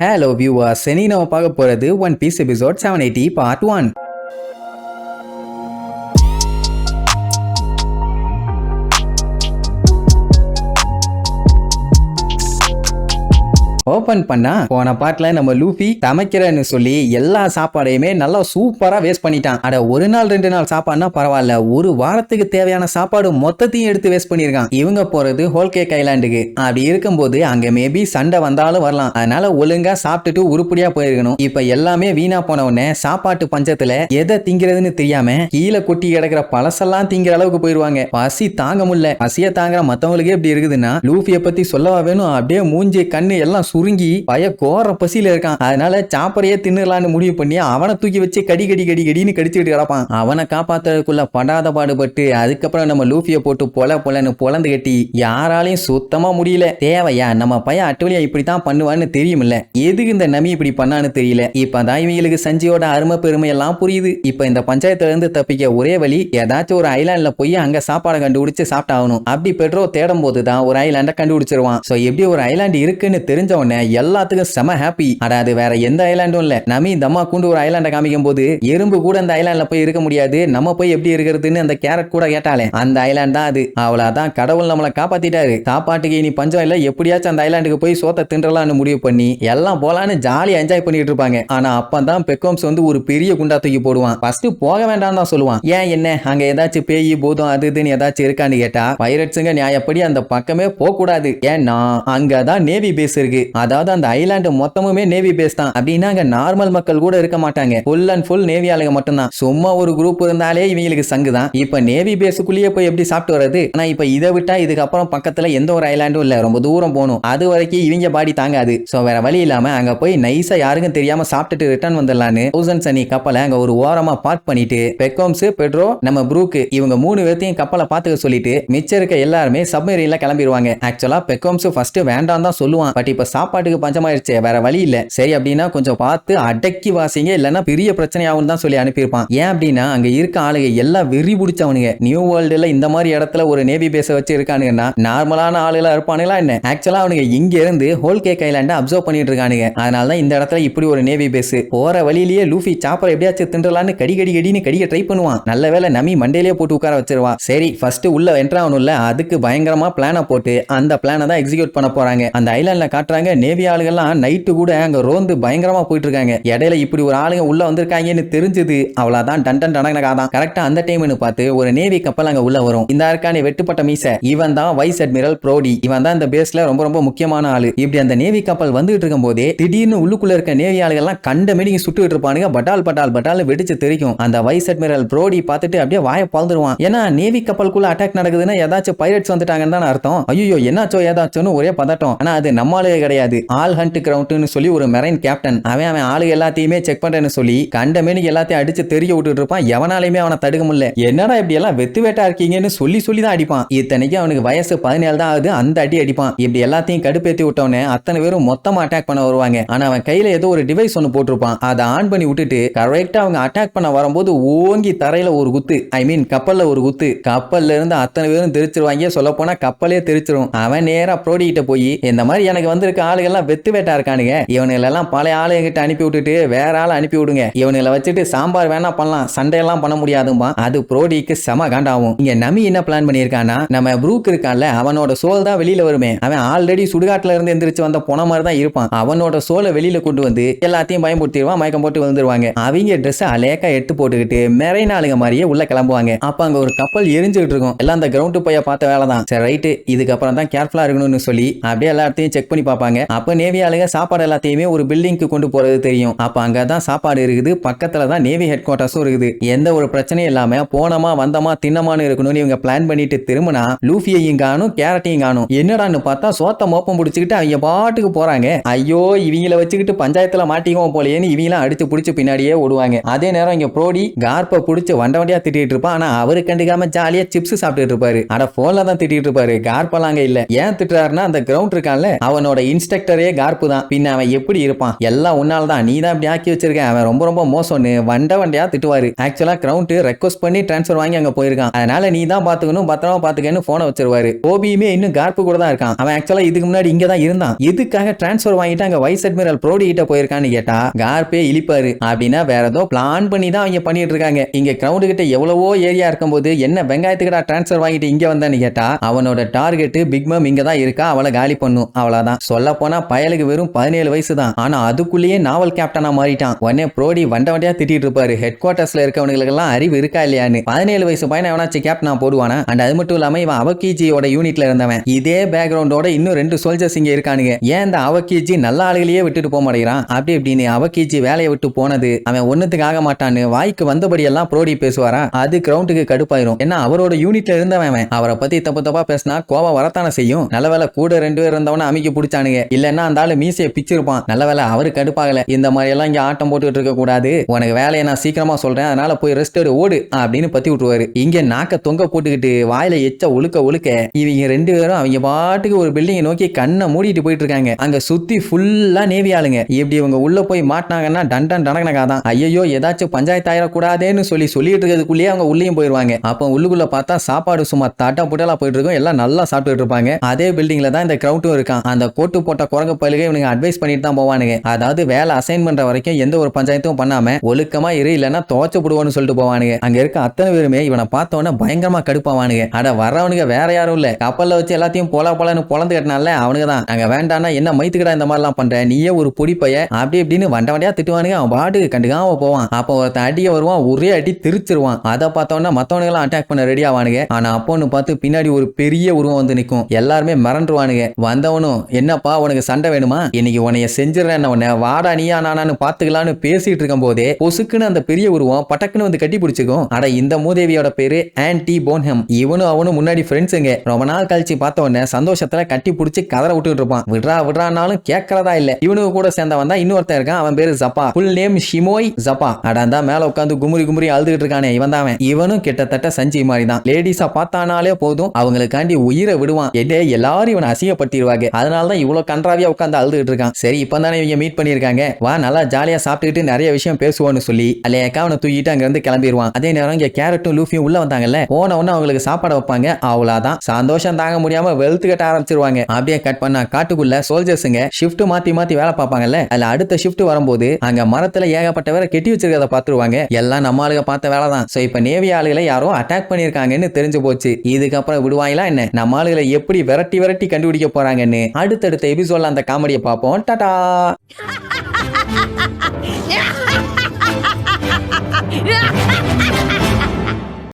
Hello viewers, இனி நம்ம பார்க்க போறது one piece episode 780 part 1. Open பண்ணா போன பாட்டுல நம்ம லூஃபி சமைக்கிறேன்னு சொல்லி எல்லா சாப்பாடையுமே நல்லா சூப்பரா வேஸ்ட் பண்ணிட்டான். அட ஒரு நாள் 2 நாள் சாப்பாடுனா பரவாயில்ல, ஒரு வாரத்துக்கு தேவையான சாப்பாடு மொத்தத்தையும் எடுத்து வேஸ்ட் பண்ணிருக்கான். இவங்க போறது ஹோல் கேக் ஐலாண்டுக்கு. அப்படி இருக்கும்போது அங்க மேபி சண்டை வந்தாலும் வரலாம், அதனால ஒழுங்கா சாப்பிட்டுட்டு உருப்படியா போயிருக்கணும். இப்ப எல்லாமே வீணா போன உடனே சாப்பாட்டு பஞ்சத்துல எதை திங்கிறதுன்னு தெரியாம கீழே கொட்டி கிடக்கிற பழசெல்லாம் திங்கிற அளவுக்கு போயிருவாங்க. பசி தாங்க முடியல. பசிய தாங்குற மத்தவங்களுக்கே இப்படி இருக்குதுன்னா லூஃபிய பத்தி சொல்லவா வேணும்? அப்படியே மூஞ்சி கண்ணு எல்லாம் சுருங்கி பய கோர பசியில இருக்கான். அதனால சாப்பரையே தின்னுலான்னு முடிவு பண்ணி அவனை தூக்கி வச்சு கடின்னு கடிச்சுட்டு கிடப்பான். அவனை காப்பாத்துறதுக்குள்ள படாத பாடுபட்டு அதுக்கப்புறம் நம்ம லூஃபிய போட்டு பொலன்னு பொலந்து கட்டி யாராலையும் சுத்தமா முடியல. தேவையா நம்ம பையன் அட்டவழியா இப்படித்தான் பண்ணுவான்னு தெரியுமில்ல, எதுக்கு இந்த நமி இப்படி பண்ணான்னு தெரியல. இப்பதான் இவங்களுக்கு சஞ்சியோட அருமை பெருமை எல்லாம் புரியுது. இப்ப இந்த பஞ்சாயத்துல இருந்து தப்பிக்க ஒரே வழி, ஏதாச்சும் ஒரு ஐலாண்ட்ல போய் அங்க சாப்பாடை கண்டுபிடிச்சு சாப்பிட்டாகணும். அப்படி பெட்ரோ தேடும் போதுதான் ஒரு ஐலாண்ட கண்டுபிடிச்சிருவான். சோ எப்படி ஒரு ஐலாண்ட் இருக்குன்னு தெரிஞ்ச உடனே எல்லாத்துக்கும் செம ஹாப்பி. அதாவது வேற எந்த ஐலாண்டும் இல்ல, நமி தம்மா கூண்டு ஒரு ஐலாண்ட காமிக்கும் போது எறும்பு கூட அந்த ஐலாண்ட்ல போய் இருக்க முடியாது, நம்ம போய் எப்படி இருக்கிறதுன்னு அந்த கேரட் கூட கேட்டாலே அந்த ஐலாண்ட் தான் அது. அவ்வளவுதான், கடவுள் நம்மளை காப்பாத்திட்டாரு. சாப்பாட்டுக்கு இனி பஞ்சம் இல்ல, எப்படியாச்சும் அந்த ஐலாண்டுக்கு போய் சோத்த தின்றலாம்னு முடிவு பண்ணி எல்லாம் போலான்னு ஜாலியா என்ஜாய் பண்ணிட்டு இருப்பாங்க. ஆனா அப்பதான் பெக்கோம்ஸ் வந்து ஒரு பெரிய குண்டா தூக்கி போடுவான். ஃபர்ஸ்ட் போக வேண்டாம் தான் சொல்லுவான். ஏன் என்ன அங்க ஏதாச்சும் பேய் பூதம் அது இதுன்னு ஏதாச்சும் இருக்கான்னு கேட்டா பைரட்ஸுங்க நியாயப்படி அந்த பக்கமே போக கூடாது, ஏன்னா அங்கதான் நேவி பேஸ் இருக்கு. அதாவது அந்த ஐலாண்டு மொத்தமுமே நேவி பேஸ் தான். அப்படின்னா அங்க நார்மல் மக்கள் கூட இருக்க மாட்டாங்க, ஃபுல் அண்ட் ஃபுல் நேவி ஆளுங்க மட்டும்தான். சும்மா ஒரு குரூப் இருந்தாலே இவங்களுக்கு சங்கு தான். இப்ப நேவி பேஸுக்குள்ளேயே போய் எப்படி சாப்பிட்டு வர்றது? ஆனா இப்ப இதை விட்டா இதுக்கப்புறம் பக்கத்துல எந்த ஒரு ஐலாண்டும் இல்ல, ரொம்ப தூரம் போகணும். அது வரைக்கும் இவங்க பாடி தாங்காது. சோ வேற வழி இல்லாம அங்க போய் நைஸா யாருக்கும் தெரியாம சாப்பிட்டுட்டு ரிட்டர்ன் வந்துடலான்னு தௌசண்ட் சனி கப்பலை அங்க ஒரு ஓரமா பார்க் பண்ணிட்டு பெக்கோம்ஸ், பெட்ரோ, நம்ம ப்ரூக் இவங்க 3 பேர்த்தையும் கப்பலை பாத்துக்க சொல்லிட்டு மிச்சம் இருக்க எல்லாருமே சப்மரீன்ல கிளம்பிடுவாங்க. ஆக்சுவலா பெக்கோம்ஸ் ஃபர்ஸ்ட் வேண்டாம் தான் சொல்லுவான். பட் இப்ப சாப்பாட்டுக்கு பஞ்சமாயிருச்சு, வேற வழி இல்ல. சரி அப்படின்னா கொஞ்சம் பார்த்து அடக்கி வாசிங்க, இல்லன்னா பெரிய பிரச்சனை ஆகும் தான் சொல்லி அனுப்பியிருப்பான். ஏன் அப்படின்னா அங்க இருக்க ஆளுங்க எல்லாம் வெறி பிடிச்சவனுங்க. நியூ வேர்ல்டுல இந்த மாதிரி இடத்துல ஒரு நேவி பேஸ வச்சு இருக்கானுங்கன்னா நார்மலான ஆளுகளா இருப்பானுங்களா என்ன? ஆக்சுவலா அவனுங்க இங்க இருந்து ஹோல் கேக் ஐலாண்ட அப்சர்வ் பண்ணிட்டு இருக்கானுங்க. அதனாலதான் இந்த இடத்துல இப்படி ஒரு நேவி பேஸ். போற வழியிலேயே லூஃபி சாப்பர் எப்படியாச்சும் தின்றலான்னு கடின்னு கடிக்க ட்ரை பண்ணுவான். நல்ல வேலை நமி மண்டையிலேயே போட்டு உட்கார வச்சிருவா. சரி ஃபர்ஸ்ட் உள்ள என்ட்ராகணும்ல, அதுக்கு பயங்கரமா பிளான போட்டு அந்த பிளானை தான் எக்ஸிக்யூட் பண்ண போறாங்க. அந்த ஐலாண்ட்ல காட்டுறாங்க நேவி ஆளுகள்லாம் நைட்டு கூட அங்க ரோந்து பயங்கரமா போயிட்டு இருக்காங்க. இடையில இப்படி ஒரு ஆளுங்க உள்ள வந்திருக்காங்கன்னு தெரிஞ்சது, அவ்வளவுதான் டன் டனகனகாதான். கரெக்டா அந்த டைம்னு பார்த்து ஒரு நேவி கப்பல் அங்க உள்ள வரும். இந்த இருக்கானே வெட்டுப்பட்ட மீச, இவன் தான் வைஸ் அட்மிரல் ப்ரோடி. இவன் தான் இந்த பேஸ்ல ரொம்ப முக்கியமான ஆளு. இப்படி அந்த நேவி கப்பல் வந்துட்டு இருக்கும் போதே திடீர்னு உள்ளுக்குள்ள இருக்க நேவி ஆளுகள் எல்லாம் கண்ட மீனிங்க சுட்டுட்டு இருப்பானுங்க. பட்டால் வெடிச்சு தெரிக்கும். அந்த வைஸ் அட்மிரல் ப்ரோடி பார்த்துட்டு அப்படியே வாய பழந்துருவான். ஏன்னா நேவி கப்பலுக்குள்ள அட்டாக் நடக்குதுன்னா ஏதாச்சும் பைரட்ஸ் வந்துட்டாங்கன்னு தான் அர்த்தம். ஐயோ என்னாச்சோ ஏதாச்சும் ஒரே பதட்டம். ஆனா அது நம்மளாலே கிடையாது. ஆல் ஹண்ட் கிரவுண்ட்னு சொல்லி ஒரு மெரைன் கேப்டன், அவன் ஆளு எல்லாத்தையுமே செக் பண்றேன்னு சொல்லி கண்ட மீனிங்க எல்லாத்தையும் அடிச்சு தெரிய விட்டுட்டு இருப்பான். எவனாலையுமே அவனை தடுக்க முடியல. என்னடா இப்படி எல்லாம் வெத்து வேட்டா இருக்கீங்கன்னு சொல்லி தான் அடிப்பான். இத்தனைக்கு அவனுக்கு வயசு 17 தான் ஆகுது, அந்த அடி அடிப்பான். இப்படி எல்லாத்தையும் கடுப்பேத்தி விட்டவனே அத்தனை பேரும் மொத்தமா அட்டாக் பண்ண வருவாங்க. ஆனா அவன் கையில ஏதோ ஒரு டிவைஸ் ஒன்னு போட்டிருப்பான். அதை ஆன் பண்ணி விட்டுட்டு கரெக்டா அவங்க அட்டாக் பண்ண வரும்போது ஓங்கி தரையில ஒரு குத்து, ஐ மீன் கப்பல்ல ஒரு குத்து. கப்பல்ல இருந்து அத்தனை பேரும் தெரிச்சிருவாங்க. சொல்ல போனா கப்பலே தெரிச்சிரும். அவன் நேரா ப்ரோடி கிட்ட போய் இந்த மாதிரி எனக்கு வந்திருக்க ஆளுகள்லாம் வெத்து வேட்டா இருக்கானுங்க, இவனுங்களெல்லாம் பழைய ஆளுகிட்ட அனுப்பி விட்டுட்டு வேற ஆள் அனுப்பி விடுங்க, இவனுங்களை வச்சுட்டு சாம்பார் வேணா பண்ணலாம், சண்டையெல்லாம் பண்ண முடியாதும்பா. அது ப்ரோடிக்கு செம காண்டாகும். இங்க நமி என்ன பிளான் பண்ணியிருக்கானா, நம்ம ப்ரூக் இருக்கான்ல, அவனோட சோல் தான் வெளியில வருமே. அவன் ஆல்ரெடி சுடுகாட்டுல இருந்து எந்திரிச்சு வந்த போன மாதிரி தான் இருப்பான். அவனோட சோலை வெளியில கொண்டு வந்து எல்லாத்தையும் பயன்படுத்திடுவான். மயக்கம் போட்டு வந்துருவாங்க. அவங்க ட்ரெஸ் அலேக்கா எடுத்து போட்டுக்கிட்டு மெரைன் ஆளுங்க மாதிரியே உள்ள கிளம்புவாங்க. அப்ப அங்க ஒரு கப்பல் எரிஞ்சுட்டு இருக்கும். எல்லாம் அந்த கிரவுண்ட் போய் பார்த்த வேலை தான். சரி ரைட்டு, இதுக்கப்புறம் தான் கேர்ஃபுல்லா இருக்கணும்னு சொல்லி அப்படியே எல்லாத்தையும் செக் பண்ணி பார்ப்பாங்க. அப்ப நேவி ஆளுங்க சாப்பாடு எல்லாத்தையுமே ஒரு பில்டிங்க்கு கொண்டு போறது தெரியும். அப்ப அங்கதான் சாப்பாடு இருக்குது, பக்கத்துல தான் நேவி ஹெட் குவார்டர்ஸும் இருக்குது. எந்த ஒரு பிரச்சனையும் இல்லாம போனமா வந்தமா தின்னமானு இருக்கணும்னு இவங்க பிளான் பண்ணிட்டு திரும்பினா லூஃபியையும் காணும், கேரட்டையும் காணும். என்னடான்னு பார்த்தா சோத்த மோப்பம் பிடிச்சிக்கிட்டு அவங்க பாட்டுக்கு போறாங்க. ஐயோ இவங்கள வச்சுக்கிட்டு பஞ்சாயத்துல மாட்டிக்குவோம் போலேன்னு இவங்களாம் அடிச்சு பிடிச்சு பின்னாடியே ஓடுவாங்க. அதே நேரம் இங்க ப்ரோடி கார்ப்பை பிடிச்சு வண்டியா திட்டிட்டு இருப்பான். ஆனா அவரு கண்டுக்காம ஜாலியா சிப்ஸ் சாப்பிட்டுட்டு இருப்பாரு. ஆனா போன்ல தான் திட்டிட்டு இருப்பாரு. கார்பெல்லாம் அங்க இல்ல. ஏன் திட்டுறாருன்னா அந்த கிரவுண்ட் இருக்கான்ல, அவனோட இன்ஸ்டா இன்ஸ்ட்ரக்டரே கார்ப்பு தான். பின்ன அவன் எப்படி இருப்பான்? எல்லாம் உன்னால தான், நீ தான் இப்படி ஆக்கி வச்சிருக்க, அவன் ரொம்ப ரொம்ப மோசம்னு வண்டையா திட்டுவாரு. ஆக்சுவலா கிரவுண்ட் ரெக்வஸ்ட் பண்ணி டிரான்ஸ்ஃபர் வாங்கி அங்க போயிருக்கான். அதனால நீ தான் பாத்துக்கணும், பத்திரமா பாத்துக்கன்னு போனை வச்சிருவாரு. கோபியுமே இன்னும் கார்ப்பு கூட தான் இருக்கான். அவன் ஆக்சுவலா இதுக்கு முன்னாடி இங்க தான் இருந்தான். எதுக்காக டிரான்ஸ்ஃபர் வாங்கிட்டு அங்க வைஸ் அட்மிரல் ப்ரோடி கிட்ட போயிருக்கான்னு கேட்டா கார்ப்பே இழிப்பாரு. அப்படின்னா வேற ஏதோ பிளான் பண்ணி தான் அவங்க பண்ணிட்டு இருக்காங்க. இங்க கிரவுண்ட் கிட்ட எவ்வளவோ ஏரியா இருக்கும்போது என்ன வெங்காயத்துக்கு டிரான்ஸ்ஃபர் வாங்கிட்டு இங்க வந்தான்னு கேட்டா அவனோட டார்கெட் பிக் மேம் இங்க தான் இருக்கா, அவளை காலி பண்ணும், அவ்வளவுதான். சொல்ல போனா பயலுக்கு வெறும் 17 வயசு தான். ஆனா அதுக்குள்ளேயே நாவல் கேப்டனா மாறிட்டான். உடனே ப்ரோடி வண்டியா திட்டிட்டு இருப்பாரு, ஹெட் குவார்டர்ஸ்ல இருக்கவங்களுக்கு எல்லாம் அறிவு இருக்கா இல்லையான்னு. 17 வயசு பையனை எவனாச்சும் கேப்டனா போடுவானா? அண்ட் அது மட்டும் இல்லாம இவன் அவகிஜியோட யூனிட்ல இருந்தவன். இதே பேக்ரவுண்டோட இன்னும் 2 சோல்ஜர்ஸ் இங்க இருக்கானுங்க. ஏன் இந்த அவகிஜி நல்ல ஆளுகளையே விட்டுட்டு போக மாட்டேங்கிறான் அப்படி இப்படின்னு அவகிஜி வேலையை விட்டு போனது அவன் ஒண்ணுத்துக்கு ஆக மாட்டான்னு வாய்க்கு வந்தபடி எல்லாம் ப்ரோடி பேசுவாரா? அது கிரவுண்டுக்கு கடுப்பாயிரும். ஏன்னா அவரோட யூனிட்ல இருந்தவன். அவரை பத்தி தப்பு தப்பா பேசினா கோபம் வரத்தானே செய்யும். நல்லவேளை கூட 2 பேர் இருந்தவன அமைக்க பிடிச்சானுங்க. இல்லன்னா அந்த ஆளு மீசையை பிச்சிருப்பான். நல்லவேளை அவரு கடுப்பாகல. இந்த மாதிரி எல்லாம் இங்க ஆட்டம் போட்டுட்டு இருக்க கூடாது, உனக்கு வேலையை நான் சீக்கிரமா சொல்றேன், அதனால போய் ரெஸ்ட் எடு ஓடு அப்படின்னு பத்தி விட்டுருவாரு. இங்க நாக்க தொங்க போட்டுக்கிட்டு வாயில எச்ச ஒழுக்க இவங்க 2 பேரும் அவங்க பாட்டுக்கு ஒரு பில்டிங்கை நோக்கி கண்ணை மூடிட்டு போயிட்டு இருக்காங்க. அங்க சுத்தி ஃபுல்லா நேவி ஆளுங்க. இப்படி இவங்க உள்ள போய் மாட்டினாங்கன்னா டண்டன் டனகனகாதான். ஐயோ ஏதாச்சும் பஞ்சாயத்து ஆயிடக்கூடாதுன்னு சொல்லிட்டு இருக்கிறதுக்குள்ளேயே அவங்க உள்ளேயும் போயிருவாங்க. அப்ப உள்ளுக்குள்ள பார்த்தா சாப்பாடு சும்மா தட்ட புட்டலா போயிட்டு இருக்கும். எல்லாம் நல்லா சாப்பிட்டு இருப்பாங்க. அதே பில்டிங்ல தான் இந்த கிரவுண்டும் இருக்கான். அந்த கோட்டு போட்ட குரங்கு பயிலுக்கு இவனுங்க அட்வைஸ் பண்ணிட்டு தான் போவானுங்க. அதாவது வேலை அசைன் பண்ற வரைக்கும் எந்த ஒரு பஞ்சாயத்தும் பண்ணாம ஒழுக்கமா இரு, இல்லன்னா துவச்சு போடுவோன்னு சொல்லிட்டு போவானுங்க. அங்க இருக்க அத்தனை பேருமே இவனை பார்த்தவன பயங்கரமா கடுப்பாவானுங்க. அட வர்றவனுங்க வேற யாரும் இல்ல, கப்பல்ல வச்சு எல்லாத்தையும் போலன்னு பொழந்து கட்டினால அவனுங்க தான். நாங்க வேண்டானா என்ன மைத்துக்கடா இந்த மாதிரி எல்லாம் பண்ற, நீயே ஒரு பொடி பைய அப்படி இப்படின்னு வண்டியா திட்டுவானுங்க. அவன் பாட்டுக்கு கண்டுக்காம போவான். அப்ப ஒருத்தன் அடிய வருவான், ஒரே அடி திருச்சிருவான். அதை பார்த்தவன மத்தவனுங்க எல்லாம் அட்டாக் பண்ண ரெடி ஆவானுங்க. ஆனா அப்போன்னு பார்த்து பின்னாடி ஒரு பெரிய உருவம் வந்து நிற்கும். எல்லாருமே மிரண்டுருவானுங்க. வந்தவனும் என்னப்பா உனக்கு சண்டை வேணுமா, இன்னைக்கு உனைய செஞ்சிடறேன், உன்னை வாடா நீயா நானான்னு பாத்துக்கலான்னு பேசிட்டு இருக்கும் போதே பொசுக்குன்னு அந்த பெரிய உருவம் பட்டக்குன்னு வந்து கட்டி பிடிச்சிக்கும். அட இந்த மூதேவியோட பேரு ஆன்டி போன்ஹம். இவனும் அவனும் முன்னாடி ஃப்ரெண்ட்ஸுங்க. ரொம்ப நாள் கழிச்சு பார்த்த உடனே சந்தோஷத்துல கட்டி பிடிச்சி கதற விட்டுட்டு இருப்பான். விடுறானாலும் கேட்கறதா இல்ல. இவனுக்கு கூட சேர்ந்தவன் தான் இன்னொருத்தன் இருக்கான். அவன் பேரு ஜப்பா. Full name ஷிமோய் ஜப்பா. அடா மேல உட்காந்து குமுறி அழுதுகிட்டு இருக்கானே இவன் தான். இவனும் கிட்டத்தட்ட சஞ்சய் மாதிரி தான். லேடிஸா பார்த்தானாலே போதும் அவங்களுக்காண்டி உயிரை விடுவான். எல்லாரும் இவனை அசிங்கப்படுத்திடுவாங்க. அதனாலதான் இவ்வளவு கன்றாவியா உட்காந்து அழுதுகிட்டு இருக்கான். சரி இப்ப தானே இவங்க மீட் பண்ணிருக்காங்க, வா நல்லா ஜாலியா சாப்பிட்டுக்கிட்டு நிறைய விஷயம் பேசுவோன்னு சொல்லி அலையக்கா அவனை தூக்கிட்டு அங்க இருந்து கிளம்பிடுவான். அதே நேரம் இங்க கேரட்டும் லூஃபியும் உள்ள வந்தாங்கல்ல, போன உடனே அவங்களுக்கு சாப்பாடு வைப்பாங்க. அவ்வளவுதான், சந்தோஷம் தாங்க முடியாம வெளுத்து கட்ட ஆரம்பிச்சிருவாங்க. அப்படியே கட் பண்ணா காட்டுக்குள்ள சோல்ஜர்ஸுங்க ஷிஃப்ட் மாத்தி வேலை பார்ப்பாங்கல்ல, அதுல அடுத்த ஷிஃப்ட் வரும்போது அங்க மரத்துல ஏகப்பட்டவரை கெட்டி வச்சிருக்கிறத பாத்துருவாங்க. எல்லாம் நம்ம ஆளுக பார்த்த வேலை தான். சோ இப்ப நேவி ஆளுகளை யாரோ அட்டாக் பண்ணிருக்காங்கன்னு தெரிஞ்சு போச்சு. இதுக்கப்புறம் விடுவாங்களா என்ன, நம்ம ஆளுகளை எப்படி விரட்டி கண்டுபிடிக்க போறாங்கன்னு அடுத்தடுத்த எபிசோட்ல அந்த காமெடியை பார்ப்போம். டாடா.